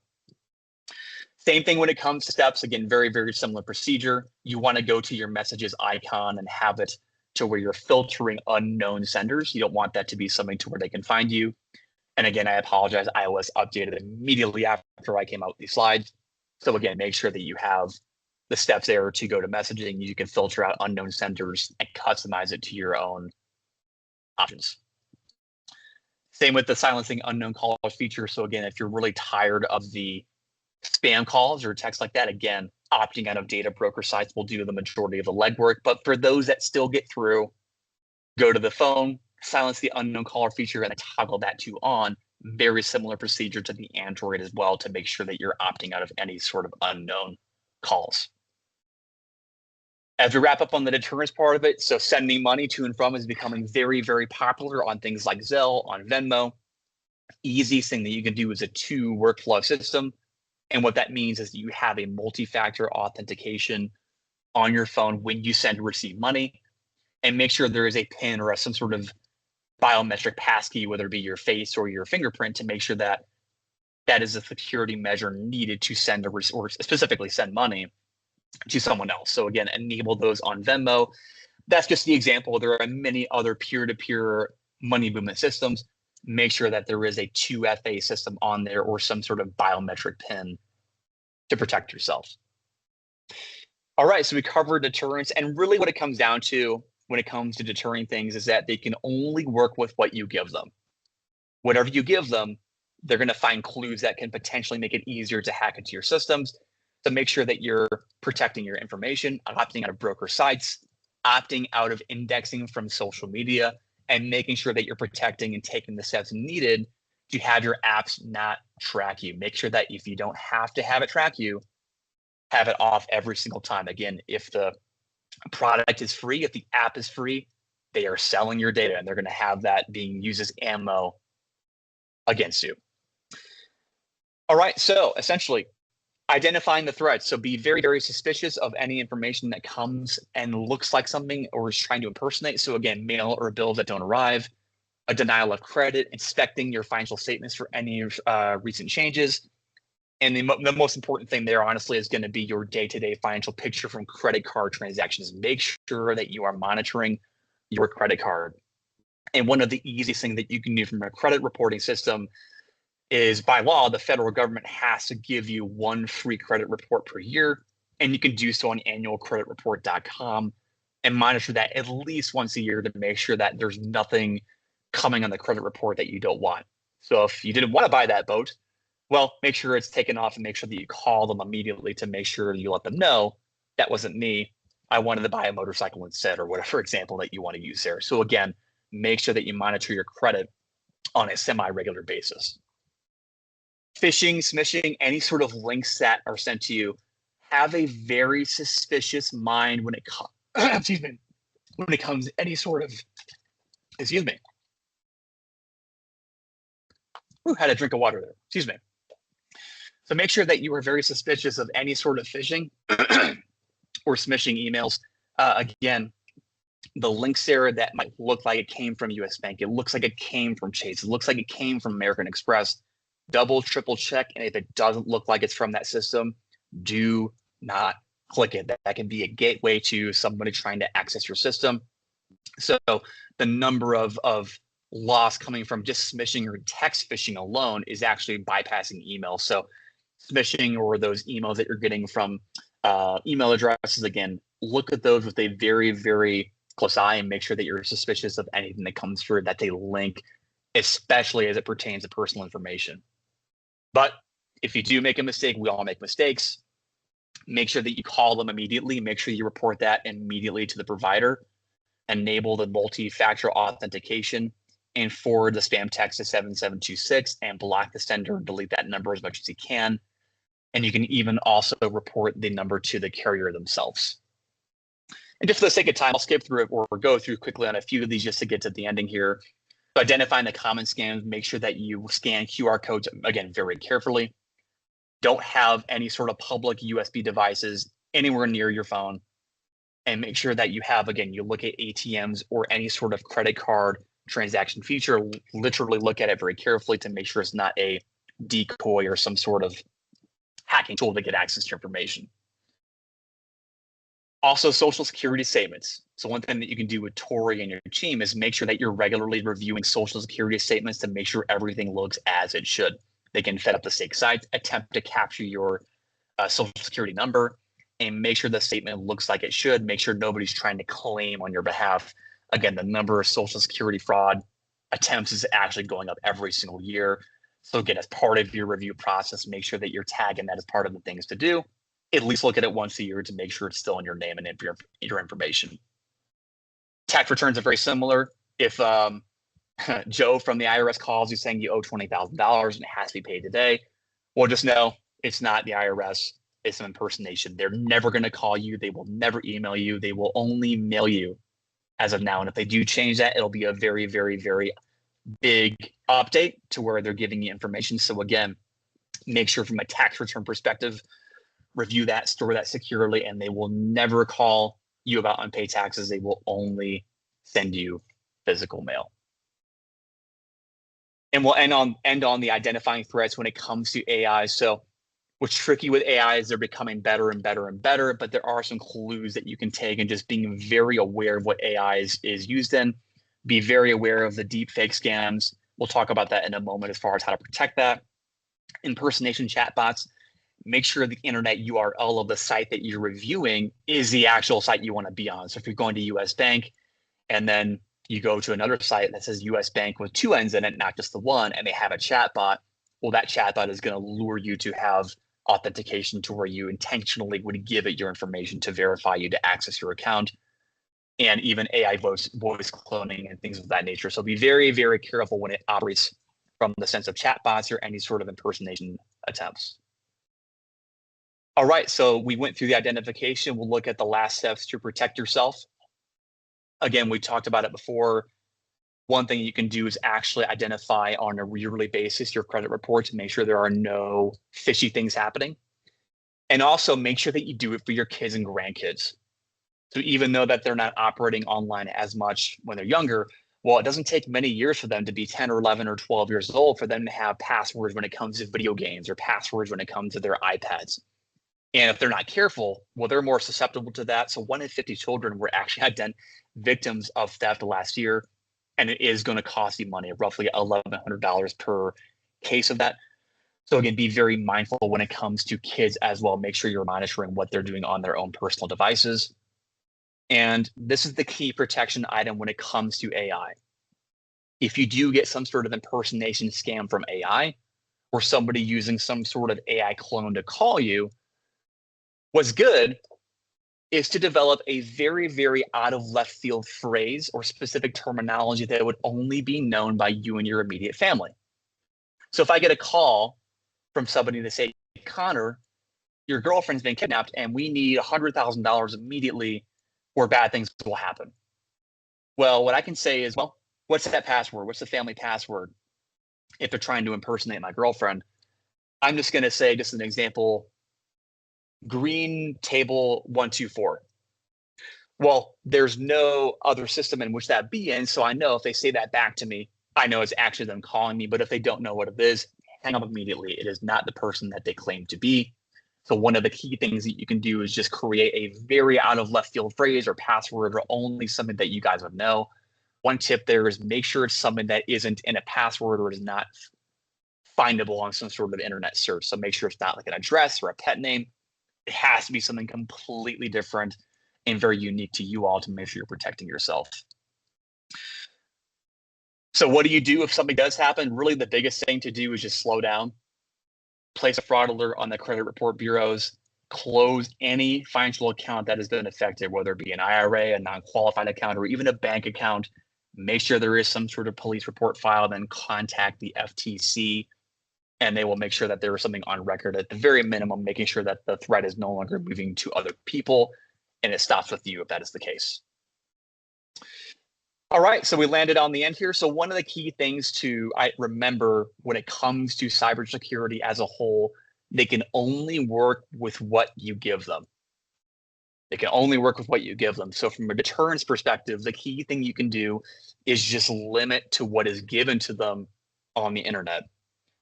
Same thing when it comes to steps. Again, very, very similar procedure. You want to go to your messages icon and have it to where you're filtering unknown senders. You don't want that to be something to where they can find you. And again, I apologize, iOS updated immediately after I came out with these slides. So again, make sure that you have the steps there to go to messaging. You can filter out unknown senders and customize it to your own options. Same with the silencing unknown callers feature. So again, if you're really tired of the spam calls or texts like that, again, opting out of data broker sites will do the majority of the legwork. But for those that still get through, go to the phone, silence the unknown caller feature, and toggle that to on. Very similar procedure to the Android as well, to make sure that you're opting out of any sort of unknown calls. As we wrap up on the deterrence part of it, so sending money to and from is becoming very, very popular on things like Zelle, on Venmo. Easiest thing that you can do is a 2 workflow system. And what that means is you have a multi-factor authentication on your phone when you send or receive money, and make sure there is a PIN or some sort of biometric passkey, whether it be your face or your fingerprint, to make sure that that is a security measure needed to send or specifically send money to someone else. So again, enable those on Venmo. That's just the example. There are many other peer-to-peer money movement systems. Make sure that there is a 2FA system on there or some sort of biometric PIN to protect yourself. All right, so we covered deterrence, and really what it comes down to when it comes to deterring things is that they can only work with what you give them. Whatever you give them, they're going to find clues that can potentially make it easier to hack into your systems. So make sure that you're protecting your information, opting out of broker sites, opting out of indexing from social media, and making sure that you're protecting and taking the steps needed to have your apps not track you. Make sure that if you don't have to have it track you, have it off every single time. Again, if the product is free, if the app is free, they are selling your data, and they're going to have that being used as ammo against you. All right, so essentially identifying the threats. So be very, very suspicious of any information that comes and looks like something or is trying to impersonate. So again, mail or bills that don't arrive, a denial of credit, inspecting your financial statements for any recent changes. And the most important thing there, honestly, is going to be your day-to-day financial picture from credit card transactions. Make sure that you are monitoring your credit card. And one of the easiest things that you can do from a credit reporting system is, by law, the federal government has to give you 1 free credit report per year. And you can do so on annualcreditreport.com and monitor that at least once a year to make sure that there's nothing coming on the credit report that you don't want. So if you didn't want to buy that boat, well, make sure it's taken off and make sure that you call them immediately to make sure you let them know that wasn't me. I wanted to buy a motorcycle instead, or whatever example that you want to use there. So again, make sure that you monitor your credit on a semi-regular basis. Phishing, smishing, any sort of links that are sent to you, have a very suspicious mind when it comes, excuse me, when it comes to any sort of, excuse me. Ooh, had a drink of water there, excuse me. So make sure that you are very suspicious of any sort of phishing or smishing emails. Again, the links there that might look like it came from US Bank, it looks like it came from Chase, it looks like it came from American Express. Double, triple check, and if it doesn't look like it's from that system, do not click it. That can be a gateway to somebody trying to access your system. So the number of loss coming from just smishing or text phishing alone is actually bypassing email. So smishing, or those emails that you're getting from email addresses, again, look at those with a very, very close eye and make sure that you're suspicious of anything that comes through that they link especially as it pertains to personal information. But if you do make a mistake, we all make mistakes. Make sure that you call them immediately. Make sure you report that immediately to the provider. Enable the multi-factor authentication and forward the spam text to 7726 and block the sender and delete that number as much as you can. And you can even also report the number to the carrier themselves. And just for the sake of time, I'll skip through it or go through quickly on a few of these just to get to the ending here. So identifying the common scams, make sure that you scan QR codes, again, very carefully. Don't have any sort of public USB devices anywhere near your phone. And make sure that you have, again, you look at ATMs or any sort of credit card transaction feature, literally look at it very carefully to make sure it's not a decoy or some sort of hacking tool to get access to your information. Also, Social Security statements. So one thing that you can do with Torrey and your team is make sure that you're regularly reviewing Social Security statements to make sure everything looks as it should. They can set up the fake sites, attempt to capture your Social Security number, and make sure the statement looks like it should. Make sure nobody's trying to claim on your behalf. Again, the number of Social Security fraud attempts is actually going up every single year. So again, as part of your review process, make sure that you're tagging that as part of the things to do. At least look at it once a year to make sure it's still in your name and your information. Tax returns are very similar. If Joe from the IRS calls you saying you owe $20,000 and it has to be paid today, well, just know it's not the IRS. It's an impersonation. They're never going to call you. They will never email you. They will only mail you as of now. And if they do change that, it'll be a very, very, very big update to where they're giving you information. So again, make sure from a tax return perspective, review that, store that securely, and they will never call you about unpaid taxes. They will only send you physical mail. And we'll end on the identifying threats when it comes to AI. So what's tricky with AI is they're becoming better and better and better, but there are some clues that you can take, and just being very aware of what AI is used in. Be very aware of the deep fake scams. We'll talk about that in a moment as far as how to protect that. Impersonation chatbots. Make sure the internet URL of the site that you're reviewing is the actual site you want to be on. So if you're going to US Bank and then you go to another site that says US Bank with 2 N's in it, not just the one, and they have a chatbot, well, that chatbot is going to lure you to have authentication to where you intentionally would give it your information to verify you to access your account, and even AI voice cloning and things of that nature. So be very, very careful when it operates from the sense of chatbots or any sort of impersonation attempts. All right, so we went through the identification. We'll look at the last steps to protect yourself. Again, we talked about it before. One thing you can do is actually identify on a yearly basis your credit report to make sure there are no fishy things happening. And also make sure that you do it for your kids and grandkids. So even though that they're not operating online as much when they're younger, well, it doesn't take many years for them to be 10 or 11 or 12 years old for them to have passwords when it comes to video games or passwords when it comes to their iPads. And if they're not careful, well, they're more susceptible to that. So 1 in 50 children were actually victims of theft last year. And it is going to cost you money, roughly $1,100 per case of that. So again, be very mindful when it comes to kids as well. Make sure you're monitoring what they're doing on their own personal devices. And this is the key protection item when it comes to AI. If you do get some sort of impersonation scam from AI, or somebody using some sort of AI clone to call you, what's good is to develop a very, very out of left field phrase or specific terminology that would only be known by you and your immediate family. So if I get a call from somebody to say, Connor, your girlfriend's been kidnapped and we need $100,000 immediately or bad things will happen. Well, what I can say is, well, what's that password? What's the family password? If they're trying to impersonate my girlfriend, I'm just going to say, just an example, green table 124. Well, there's no other system in which that be in. So I know if they say that back to me, I know it's actually them calling me. But if they don't know what it is, hang up immediately. It is not the person that they claim to be. So one of the key things that you can do is just create a very out of left field phrase or password or only something that you guys would know. One tip there is make sure it's something that isn't in a password or is not findable on some sort of internet search. So make sure it's not like an address or a pet name. It has to be something completely different and very unique to you all to make sure you're protecting yourself. So what do you do if something does happen? Really, the biggest thing to do is just slow down, place a fraud alert on the credit report bureaus, close any financial account that has been affected, whether it be an IRA, a non-qualified account, or even a bank account. Make sure there is some sort of police report filed, then contact the FTC, and they will make sure that there is something on record at the very minimum, making sure that the threat is no longer moving to other people, and it stops with you if that is the case. All right, so we landed on the end here. So one of the key things to remember when it comes to cybersecurity as a whole, they can only work with what you give them. They can only work with what you give them. So from a deterrence perspective, the key thing you can do is just limit to what is given to them on the internet,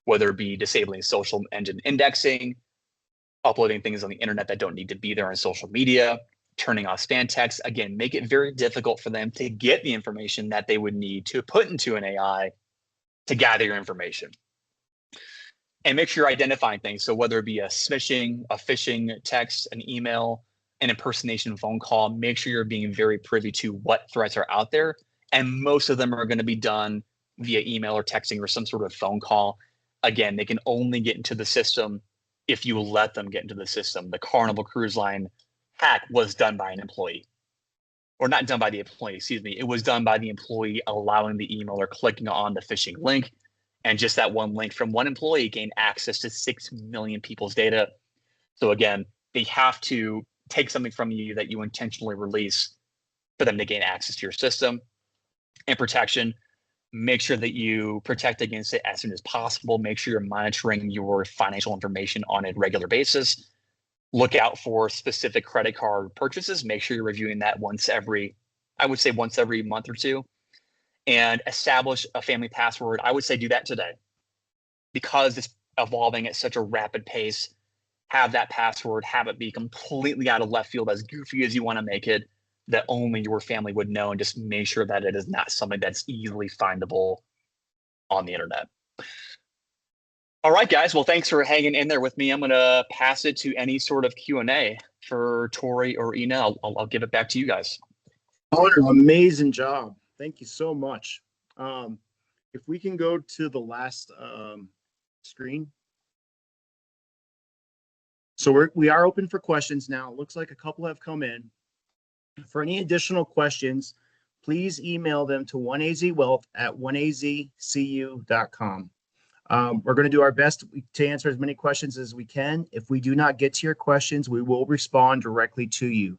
whether it be disabling social engine indexing, uploading things on the internet that don't need to be there on social media, turning off spam texts. Again, make it very difficult for them to get the information that they would need to put into an AI to gather your information. And make sure you're identifying things. So whether it be a smishing, a phishing text, an email, an impersonation phone call, make sure you're being very privy to what threats are out there. And most of them are going to be done via email or texting or some sort of phone call. Again, they can only get into the system if you let them get into the system. The Carnival Cruise Line hack was done by an employee, or not done by the employee, excuse me. It was done by the employee allowing the email or clicking on the phishing link. And just that one link from one employee gained access to 6 million people's data. So again, they have to take something from you that you intentionally release for them to gain access to your system. And protection, make sure that you protect against it as soon as possible. Make sure you're monitoring your financial information on a regular basis. Look out for specific credit card purchases. Make sure you're reviewing that once every month or two. And establish a family password. I would say do that today. Because it's evolving at such a rapid pace, have that password, have it be completely out of left field, as goofy as you want to make it, that only your family would know, and just make sure that it is not something that's easily findable on the internet. All right, guys. Well, thanks for hanging in there with me. I'm going to pass it to any sort of Q&A for Torrey or Ina. I'll give it back to you guys. Amazing job. Thank you so much. If we can go to the last screen. So we are open for questions now. It looks like a couple have come in. For any additional questions, please email them to oneazwealth@oneazcu.com. We're going to do our best to answer as many questions as we can. If we do not get to your questions, we will respond directly to you.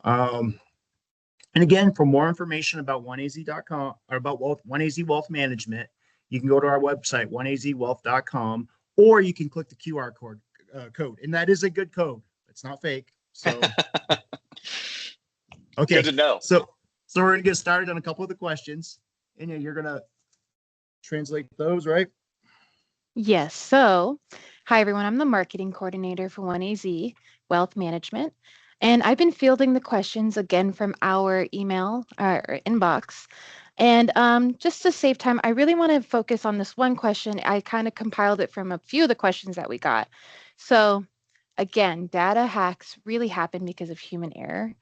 And again, for more information about OneAZ.com or about OneAZ Wealth Management, you can go to our website, oneazwealth.com, or you can click the QR code. And that is a good code. It's not fake. So, okay. Good to know. So we're going to get started on a couple of the questions, and you're going to translate those, right? Yes. So, hi, everyone. I'm the marketing coordinator for OneAZ Wealth Management. And I've been fielding the questions again from our email or inbox. And just to save time, I really want to focus on this one question. I kind of compiled it from a few of the questions that we got. So again, data hacks really happen because of human error.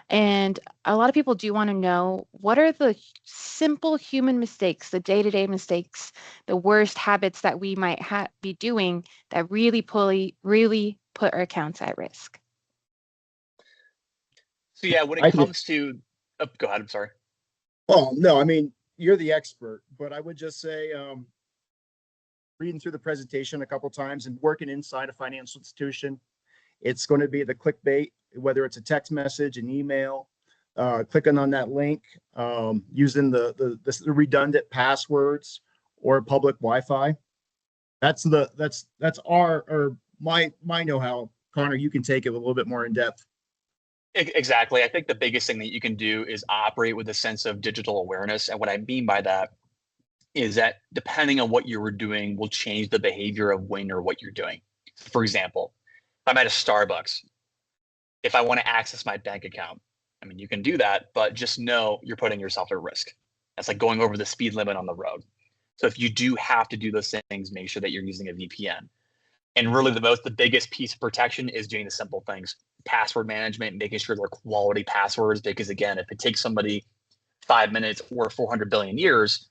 And a lot of people do want to know, what are the simple human mistakes, the day-to-day mistakes, the worst habits that we might be doing that really put our accounts at risk? So yeah, when it comes to, go ahead, I'm sorry. Oh, no, I mean, you're the expert, but I would just say, reading through the presentation a couple times and working inside a financial institution, it's going to be the clickbait, whether it's a text message, an email, clicking on that link, using the redundant passwords or public Wi-Fi. That's my know-how. Connor, you can take it a little bit more in depth. Exactly. I think the biggest thing that you can do is operate with a sense of digital awareness. And what I mean by that is that depending on what you were doing will change the behavior of when or what you're doing. For example, if I'm at a Starbucks, if I want to access my bank account, I mean, you can do that, but just know you're putting yourself at risk. That's like going over the speed limit on the road. So if you do have to do those things, make sure that you're using a VPN. And really the biggest piece of protection is doing the simple things. Password management, making sure they're quality passwords, because again, if it takes somebody 5 minutes or 400 billion years,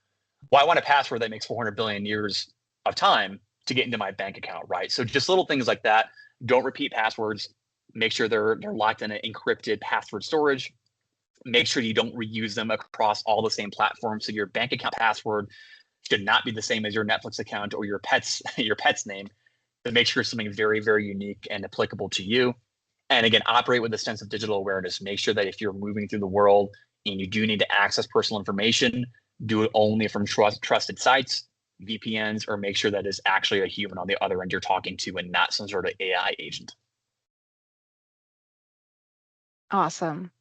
Well, I want a password that makes 400 billion years of time to get into my bank account, right? So just little things like that. Don't repeat passwords. Make sure they're locked in an encrypted password storage. Make sure you don't reuse them across all the same platforms. So your bank account password should not be the same as your Netflix account or your pet's name. But make sure it's something very, very unique and applicable to you. And again, operate with a sense of digital awareness. Make sure that if you're moving through the world and you do need to access personal information, do it only from trusted sites, VPNs, or make sure that it's actually a human on the other end you're talking to and not some sort of AI agent. Awesome.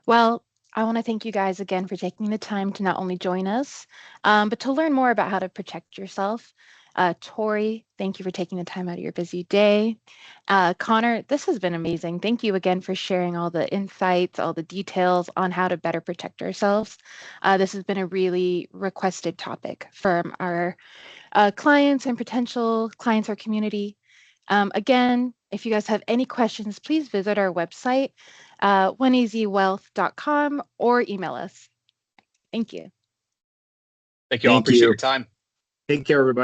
Well, I want to thank you guys again for taking the time to not only join us, but to learn more about how to protect yourself. Torrey, thank you for taking the time out of your busy day. Connor, this has been amazing. Thank you again for sharing all the insights, all the details on how to better protect ourselves. This has been a really requested topic from our clients and potential clients or community. Again, if you guys have any questions, please visit our website, oneazwealth.com, or email us. Thank you. Thank you all. Thank Appreciate you. your time. Take care, everybody.